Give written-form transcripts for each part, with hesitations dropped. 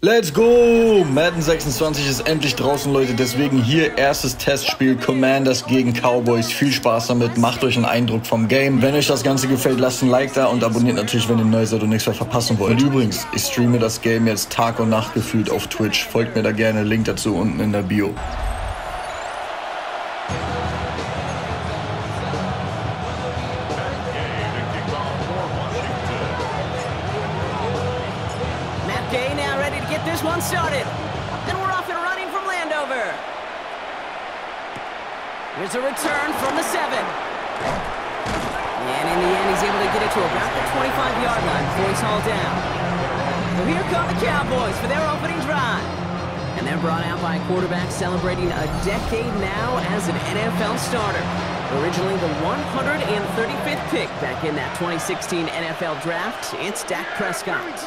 Let's go! Madden 26 ist endlich draußen, Leute. Deswegen hier erstes Testspiel Commanders gegen Cowboys. Viel Spaß damit. Macht euch einen Eindruck vom Game. Wenn euch das Ganze gefällt, lasst ein Like da und abonniert natürlich, wenn ihr neu seid und nichts mehr verpassen wollt. Und übrigens, ich streame das Game jetzt Tag und Nacht gefühlt auf Twitch. Folgt mir da gerne. Link dazu unten in der Bio. This one started, and we're off and running from Landover. Here's a return from the 7. And in the end, he's able to get it to about the 25-yard line before he's hauled down. So here come the Cowboys for their opening drive. And they're brought out by a quarterback celebrating a decade now as an NFL starter. Originally the 135th pick back in that 2016 NFL Draft, it's Dak Prescott.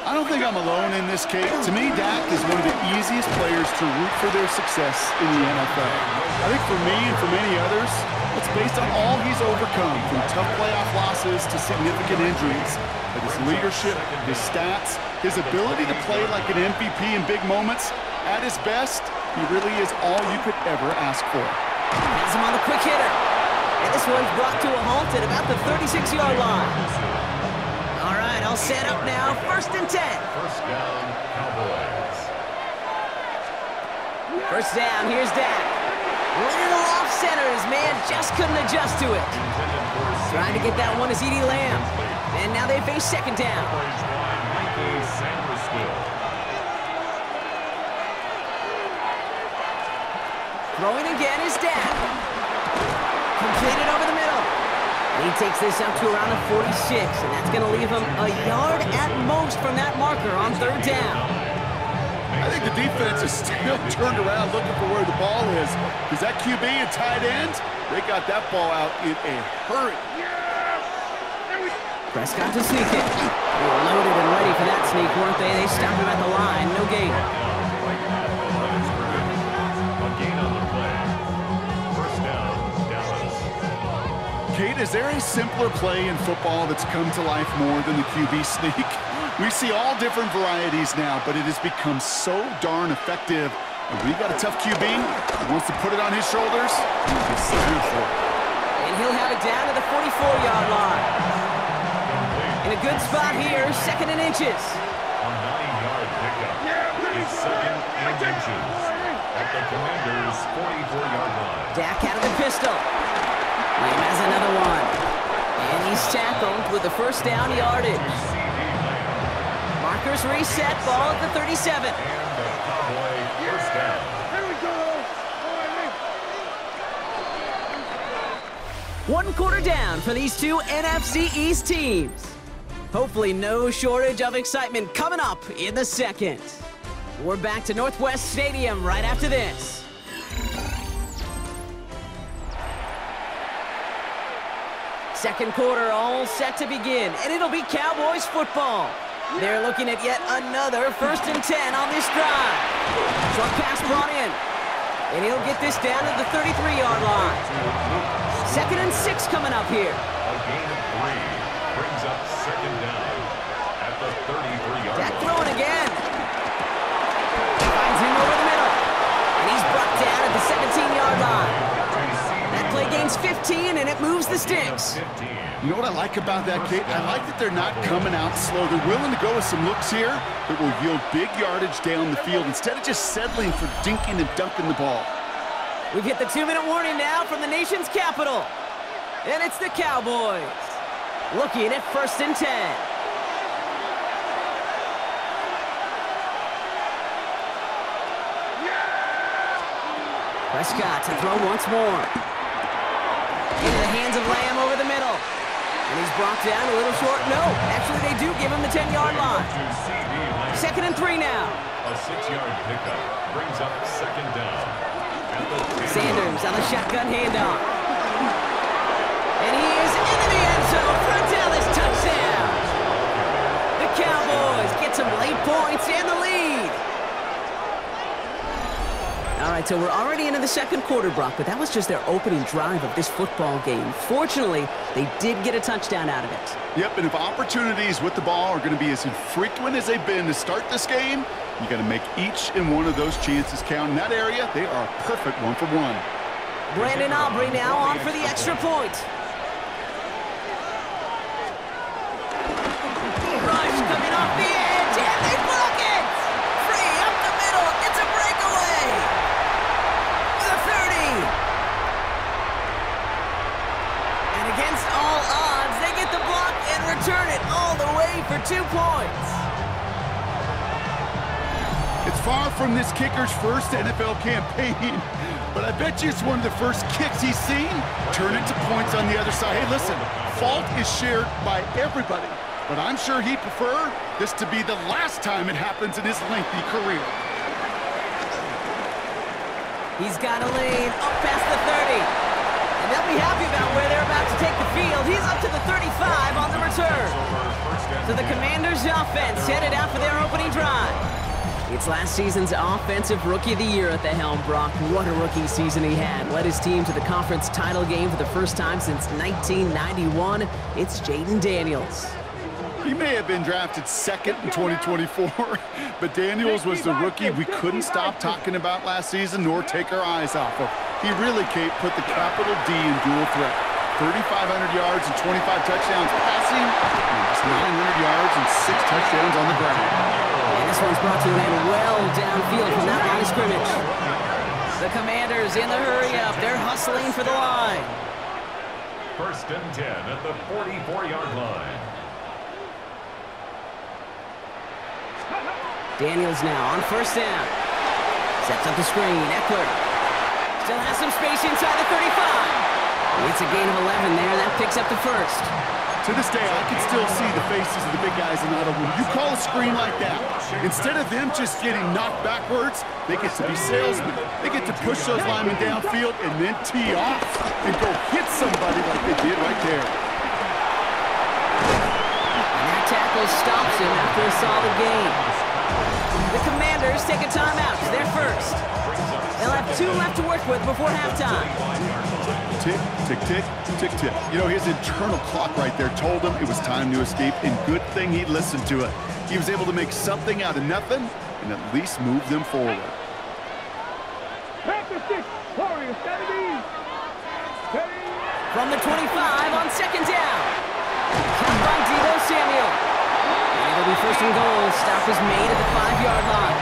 I don't think I'm alone in this case. To me, Dak is one of the easiest players to root for their success in the NFL. I think for me and for many others, it's based on all he's overcome, from tough playoff losses to significant injuries. But his leadership, his stats, his ability to play like an MVP in big moments, at his best, he really is all you could ever ask for. Has him on the quick hitter. And this one's brought to a halt at about the 36-yard line. All right, all set up now. 1st and 10. First down, Cowboys. First down, here's Dak. Little off center, his man just couldn't adjust to it. Trying to get that one is Eazy. And now they face 2nd down. Throwing again is Dak. Completed over the middle. He takes this up to around the 46, and that's going to leave him a yard at most from that marker on 3rd down. I think the defense is still turned around looking for where the ball is. Because that QB and tight end, they got that ball out in a hurry. Prescott to sneak it. They were loaded and ready for that sneak, weren't they? They stopped him at the line. No gain. Kate, is there a simpler play in football that's come to life more than the QB sneak? We see all different varieties now, but it has become so darn effective. And we've got a tough QB who wants to put it on his shoulders. He's so good for it. And he'll have it down to the 44-yard line. In a good spot here, 2nd and inches. A 9-yard pickup. It's 2nd and inches at the Commanders' 44-yard line. Dak out of the pistol. Lamb has another one. And he's tackled with the 1st down yardage. Markers reset, ball at the 37. And the Cowboy first down. Here we go. 1 quarter down for these two NFC East teams. Hopefully no shortage of excitement coming up in the 2nd. We're back to Northwest Stadium right after this. Second quarter all set to begin, and it'll be Cowboys football. They're looking at yet another 1st and 10 on this drive. Short pass brought in, and he'll get this down to the 33-yard line. 2nd and 6 coming up here. A gain of 3 brings up 2nd down at the 33-yard line. Dak throwing again. Finds him over the middle, and he's brought down at the 17-yard line. That play gains 15, and it moves the sticks. You know what I like about that, Kate? I like that they're not coming out slow. They're willing to go with some looks here that will yield big yardage down the field instead of just settling for dinking and dunking the ball. We've hit the 2-minute warning now from the nation's capital. And it's the Cowboys looking at 1st and 10. Prescott to throw once more. Into the hands of Lamb over the middle. And he's brought down a little short. No, actually they do give him the 10-yard line. 2nd and 3 now. A 6-yard pickup brings up 2nd down. Sanders on the shotgun handoff. And he is into the end zone for a Dallas touchdown. The Cowboys get some late points and the lead. All right, right, so we're already into the second quarter, Brock, but that was just their opening drive of this football game. Fortunately, they did get a touchdown out of it. Yep, and if opportunities with the ball are going to be as infrequent as they've been to start this game, you got to make each and one of those chances count. In that area, they are a perfect 1-for-1. Brandon Aubrey now on for the extra point. Rush coming off the edge, and they block it! Free up the middle, it's a breakaway! The 30! And against all odds, they get the block and return it all the way for 2 points. It's far from this kicker's first NFL campaign, but I bet you it's one of the first kicks he's seen. Turn it to points on the other side. Hey, listen, fault is shared by everybody, but I'm sure he'd prefer this to be the last time it happens in his lengthy career. He's got a lane up past the 30. And they'll be happy about where they're about to take the field. He's up to the 35 on the return. So the Commanders' offense headed out for their opening drive. It's last season's Offensive Rookie of the Year at the helm, Brock. What a rookie season he had. Led his team to the conference title game for the first time since 1991. It's Jaden Daniels. He may have been drafted second in 2024, but Daniels was the rookie we couldn't stop talking about last season nor take our eyes off of. He really, Kate, put the capital D in dual threat. 3,500 yards and 25 touchdowns passing, and just 900 yards and 6 touchdowns on the ground. And this one's brought to an end well downfield from that line of scrimmage. The Commanders in the hurry-up. They're hustling for the line. 1st and 10 at the 44-yard line. Daniels now on 1st down. Sets up the screen. Eckler still has some space inside the 35. It's a gain of 11 there. That picks up the 1st. To this day, I can still see the faces of the big guys in the huddle. When you call a screen like that, instead of them just getting knocked backwards, they get to be salesmen. They get to push those linemen downfield and then tee off and go hit somebody like they did right there. And that tackle stops him after a solid gain. The Commanders take a timeout. They're first. They'll have 2 left to work with before halftime. Tick, tick, tick, tick, tick. You know, his internal clock right there told him it was time to escape, and good thing he listened to it. He was able to make something out of nothing and at least move them forward. From the 25 on 2nd down. Caught by Deebo Samuel. And it'll be 1st and goal. Stop is made at the 5-yard line.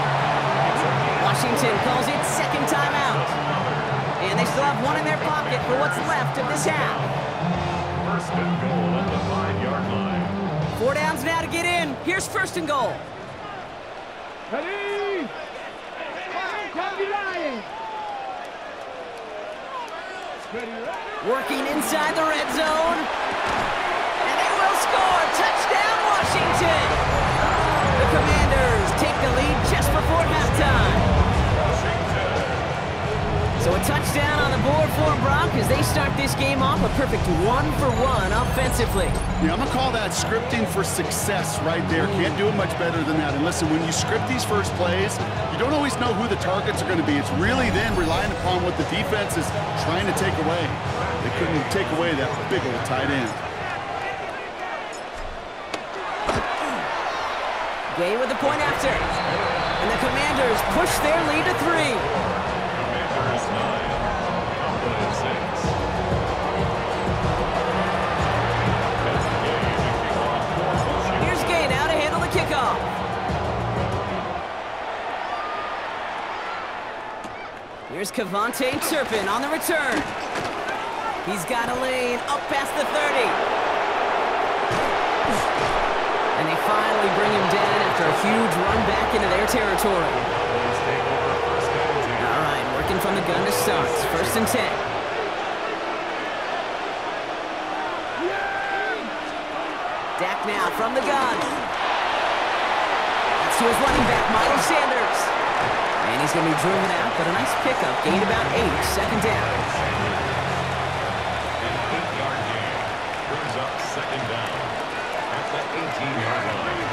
Washington calls it 2nd timeout. And they still have 1 in their pocket for what's left of this half. 1st and goal at the 5-yard line. 4 downs now to get in. Here's 1st and goal. Working inside the red zone. And they will score. Touchdown, Washington. The Commanders take the lead just before halftime. So a touchdown on the board for Brock as they start this game off a perfect 1-for-1 offensively. Yeah, I'm going to call that scripting for success right there. Can't do it much better than that. And listen, when you script these first plays, you don't always know who the targets are going to be. It's really then relying upon what the defense is trying to take away. They couldn't take away that big old tight end. Gay with the point after. And the Commanders push their lead to 3. Here's Gay now to handle the kickoff. Here's Kevontae Turpin on the return. He's got a lane up past the 30. And they finally bring him down after a huge run back into their territory. All right, working from the gun to start. 1st and 10. Dak now from the gun. That's to his running back, Miles Sanders. And he's going to be driven out, but a nice pickup. Gained about 8, 2nd down. An 8-yard gain brings up 2nd down at the 18-yard line.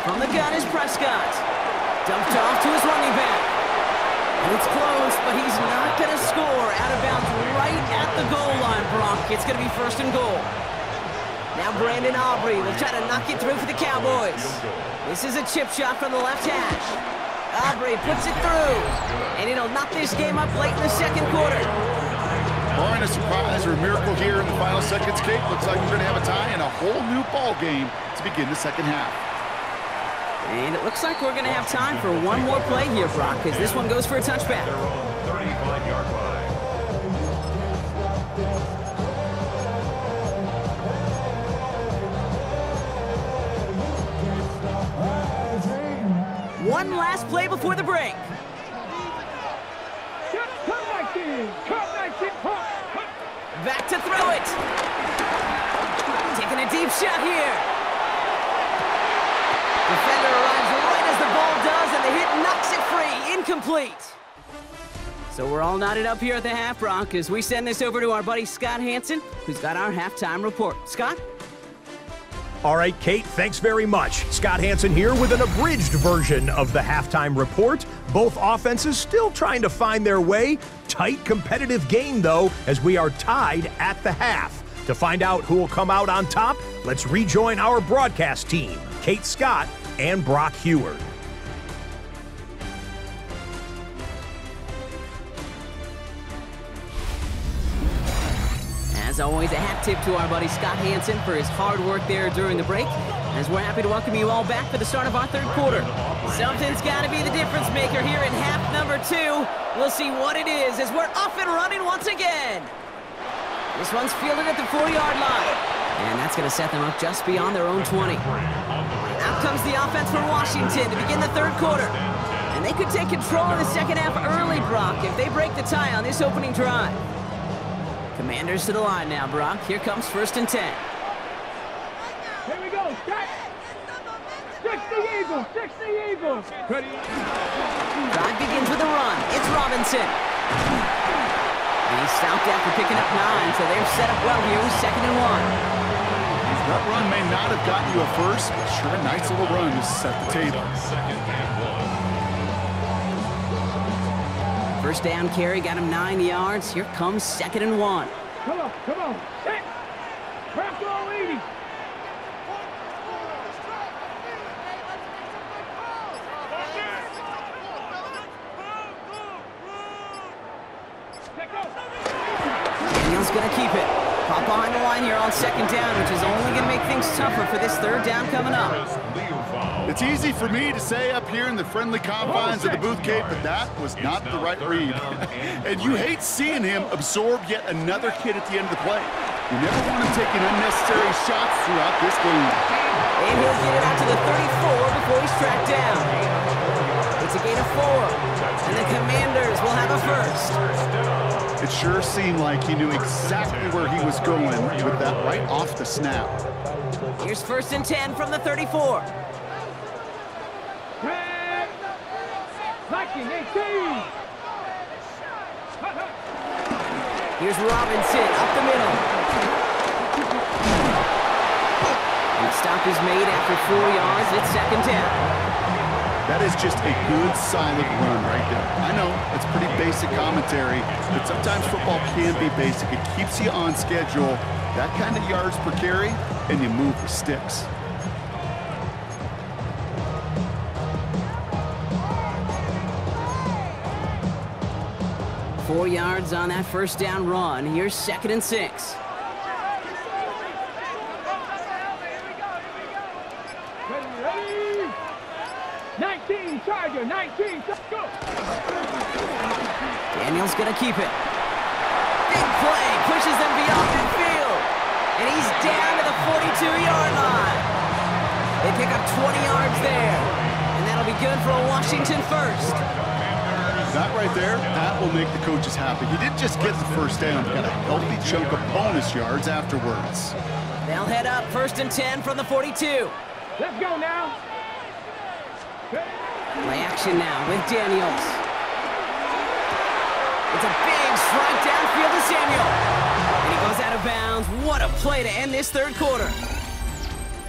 From the gun is Prescott. Dumped off to his running back. It's close, but he's not going to score. Out of bounds right at the goal line, Brock. It's going to be 1st and goal. Now Brandon Aubrey will try to knock it through for the Cowboys. This is a chip shot from the left hash. Aubrey puts it through, and it'll knock this game up late in the 2nd quarter. Barring a surprise or a miracle here in the final seconds, Kate, looks like we're going to have a tie and a whole new ball game to begin the 2nd half. And it looks like we're going to have time for one more play here, Brock, because this one goes for a touchback. 35-yard line. One last play before the break. Back to throw it. Taking a deep shot here. Defender arrives right as the ball does, and the hit knocks it free. Incomplete. So we're all knotted up here at the half, Brock, as we send this over to our buddy Scott Hansen, who's got our halftime report. Scott? All right, Kate, thanks very much. Scott Hansen here with an abridged version of the halftime report. Both offenses still trying to find their way. Tight, competitive game, though, as we are tied at the half. To find out who will come out on top, let's rejoin our broadcast team, Kate Scott and Brock Heward. As always, a hat tip to our buddy Scott Hansen for his hard work there during the break, as we're happy to welcome you all back for the start of our 3rd quarter. Something's got to be the difference maker here in half number 2. We'll see what it is as we're off and running once again. This one's fielded at the 4-yard line, and that's going to set them up just beyond their own 20. Out comes the offense for Washington to begin the 3rd quarter, and they could take control of the 2nd half early, Brock, if they break the tie on this opening drive. Commanders to the line now, Brock. Here comes 1st and 10. Here we go. Set. 60 Eagles. 60 Eagles. Ready. Drive begins with a run. It's Robinson. And he's stopped after picking up 9, so they're set up well here with 2nd and 1. That run may not have gotten you a first, but sure a nice little run to set the table. 2nd and 1. First down carry got him 9 yards. Here comes 2nd and 1. Come on. Set. Press all 80. Daniel's going to keep it. Pop behind the line here on 2nd down, which is only going to make things tougher for this 3rd down coming up. It's easy for me to say up here in the friendly confines of the booth, Kate, but that was not the right read. And you hate seeing him absorb yet another hit at the end of the play. You never want him taking unnecessary shots throughout this game. And he'll get it out to the 34 before he's tracked down. It's a gain of 4, and the Commanders will have a first. It sure seemed like he knew exactly where he was going with that right off the snap. Here's 1st and 10 from the 34. 19-18. Here's Robinson up the middle. And stop is made after 4 yards. It's 2nd down. That is just a good, solid run right there. I know it's pretty basic commentary, but sometimes football can be basic. It keeps you on schedule, that kind of yards per carry, and you move the sticks. Four yards on that first down run. Here's 2nd and 6. Ready. 19, Charger, 19, go. Daniel's going to keep it. Big play, pushes them beyond midfield. And he's down to the 42-yard line. They pick up 20 yards there. And that'll be good for a Washington first. That right there, that will make the coaches happy. He didn't just get the first down, he got a healthy chunk of bonus yards afterwards. They'll head up 1st and 10 from the 42. Let's go now. Play action now with Daniels. It's a big strike downfield to Samuel. And he goes out of bounds. What a play to end this 3rd quarter.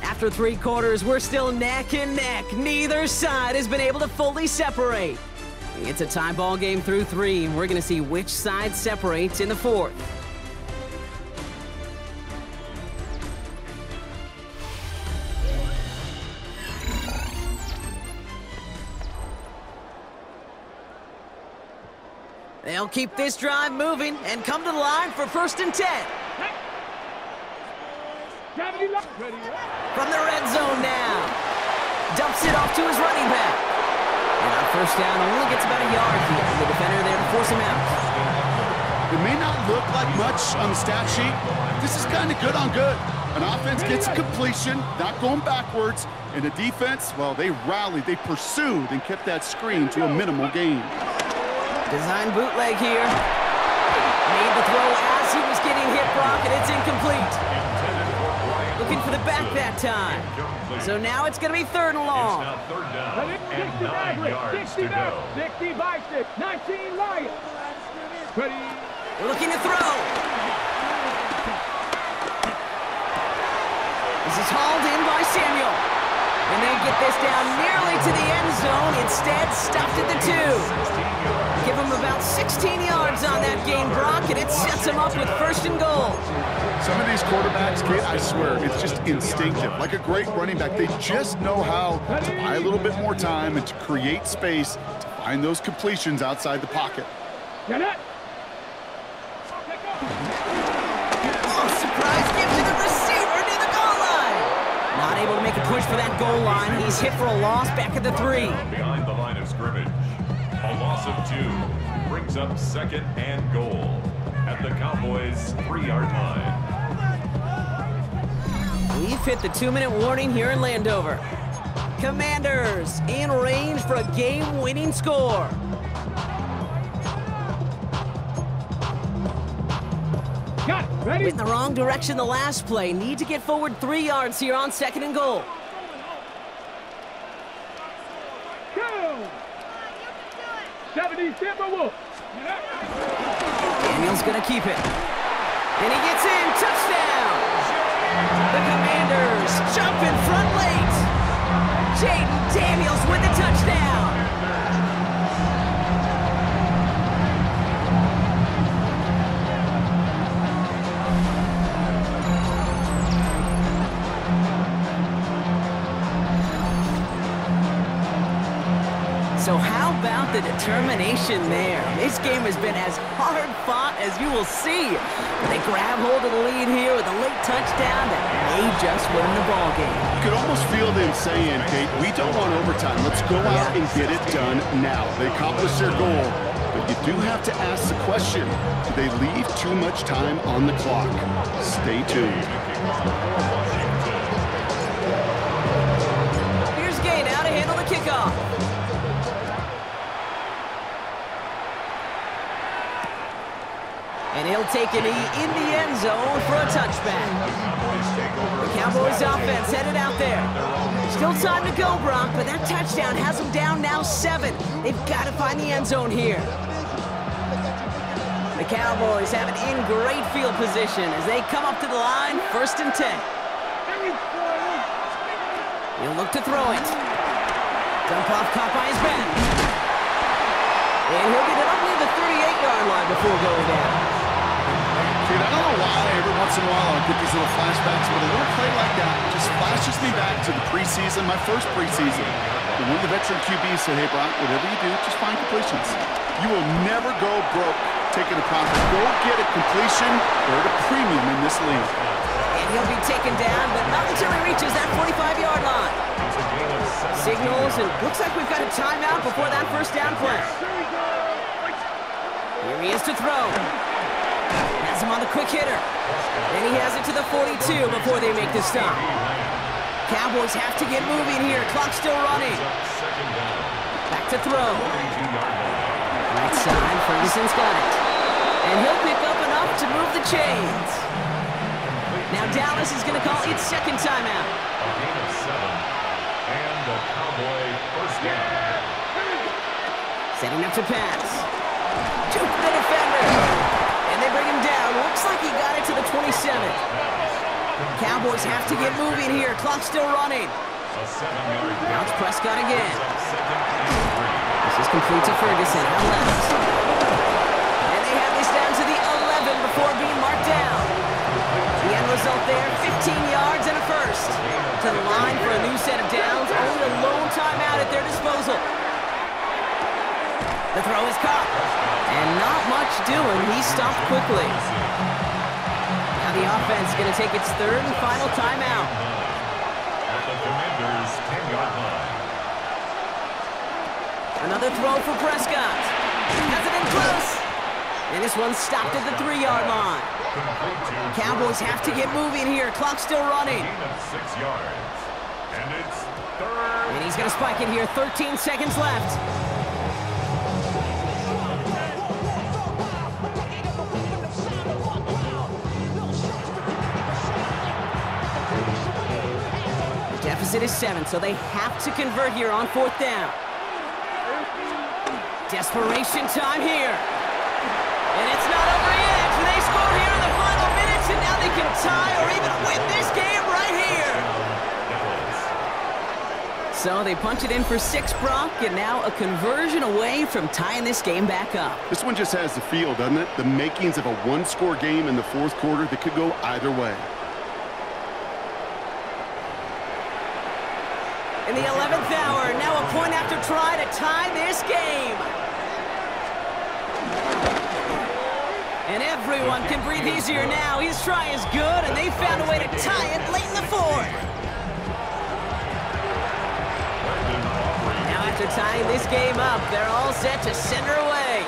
After 3 quarters, we're still neck and neck. Neither side has been able to fully separate. It's a tie ball game through 3, and we're going to see which side separates in the 4th. They'll keep this drive moving and come to the line for 1st and 10. From the red zone now. Dumps it off to his running back. And on 1st down, only gets about a yard here. The defender there to force him out. It may not look like much on the stat sheet. This is kind of good on good. An offense gets a completion, not going backwards. And the defense, well, they rallied, they pursued, and kept that screen to a minimal gain. Design bootleg here. Made the throw as he was getting hit, Brock, and it's incomplete. Looking for the back that time. So now it's going to be 3rd and long. It's now 3rd down and 9 yards to go. 60 by 6, 19 Lions. Ready. Looking to throw. This is hauled in by Samuel. And they get this down nearly to the end zone. Instead, stopped at the 2. Give him about 16 yards on that gain, Brock, and it sets him up with 1st and goal. Some of these quarterbacks, Kate, I swear, it's just instinctive. Like a great running back, they just know how to buy a little bit more time and to create space to find those completions outside the pocket. Get it. Oh, surprise give to the receiver near the goal line. Not able to make a push for that goal line. He's hit for a loss back at the 3. Behind the line of scrimmage. A loss of 2 brings up 2nd and goal at the Cowboys' 3-yard line. We've hit the 2-minute warning here in Landover. Commanders in range for a game-winning score. Got it. Ready. Went in the wrong direction the last play. Need to get forward 3 yards here on 2nd and goal. Go. 70 Timberwolves. Daniel's gonna keep it. And he gets in, touchdown! The Commanders jump in front late. Jaden Daniels with the touchdown. So how about the determination there? This game has been as hard fought as you will see. But they grab hold of the lead here with a late touchdown that may just win the ball game. You could almost feel them saying, Kate, we don't want overtime. Let's go out and get it done now. They accomplished their goal, but you do have to ask the question, do they leave too much time on the clock? Stay tuned. Here's Gay now to handle the kickoff. And he'll take a knee in the end zone for a touchback. The Cowboys offense headed out there. Still time to go, Brock, but that touchdown has them down now 7. They've got to find the end zone here. The Cowboys have it in great field position as they come up to the line, 1st and 10. He'll look to throw it. Dump off caught by his back. And he'll get it up near the 38-yard line before going down. Dude, I don't know why every once in a while I'll get these little flashbacks, but a little play like that just flashes me back to the preseason, my first preseason. And one of the veteran QBs said, hey, Brock, whatever you do, just find completions. You will never go broke taking a profit. Go get a completion or at a premium in this league. And he'll be taken down, but not until he reaches that 45-yard line. Signals, and looks like we've got a timeout before that 1st down play. Here he is to throw. Has him on the quick hitter. Then he has it to the 42 before they make the stop. Cowboys have to get moving here. Clock's still running. Back to throw. Right side, Ferguson's got it. And he'll pick up enough to move the chains. Now Dallas is going to call its 2nd timeout. A gain of 7. And the Cowboy 1st down. Setting up to pass. To the defender. And they bring him down. Looks like he got it to the 27. Cowboys have to get moving here. Clock's still running. A 7-yard Now it's Prescott again. Second and 3. This is complete to Ferguson, out left. And they have this down to the 11 before being marked down. The end result there, 15 yards and a first. To the line for a new set of downs, only a lone timeout at their disposal. The throw is caught. And not much doing, he stopped quickly. Now the offense going to take its third and final timeout. At the Commanders' 10-yard line. Another throw for Prescott. Has it in close. And this one's stopped at the 3-yard line. Cowboys have to get moving here. Clock's still running. Gain of 6 yards. And it's third. And he's going to spike it here. 13 seconds left. The deficit is 7, so they have to convert here on 4th down. Desperation time here. And it's not over yet. They score here in the final minutes, and now they can tie or even win this game right here. So they punch it in for 6, Brock, and now a conversion away from tying this game back up. This one just has the feel, doesn't it? The makings of a one-score game in the 4th quarter that could go either way. In the 11th hour, now a point after try to tie this game. And everyone can breathe easier now. His try is good, and they found a way to tie it late in the 4th. Now after tying this game up, they're all set to send her away.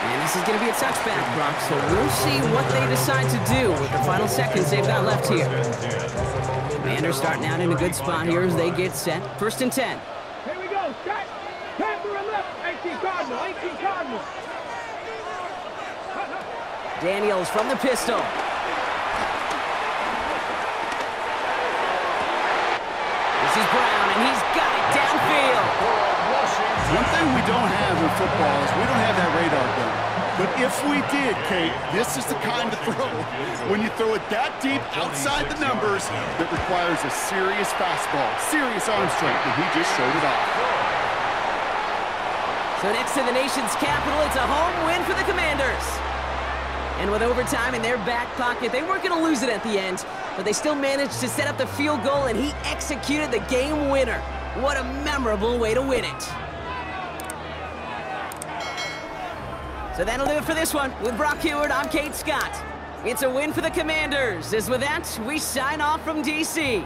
And this is going to be a touchback, Brock, so we'll see what they decide to do with the final seconds they've got left here. Commanders starting out in a good spot here as they get set. 1st and 10. Here we go. Set. Turn to the left. 18 Cardinal. 18 Cardinal. Daniels from the pistol. This is Brown, and he's got it downfield. One thing we don't have in football is we don't have that radar gun. But if we did, Kate, this is the kind of throw, when you throw it that deep outside the numbers, that requires a serious fastball, serious arm strength, and he just showed it off. So next to the nation's capital, it's a home win for the Commanders. And with overtime in their back pocket, they weren't going to lose it at the end, but they still managed to set up the field goal, and he executed the game winner. What a memorable way to win it. So that'll do it for this one. With Brock Heward, I'm Kate Scott. It's a win for the Commanders. As with that, we sign off from D.C.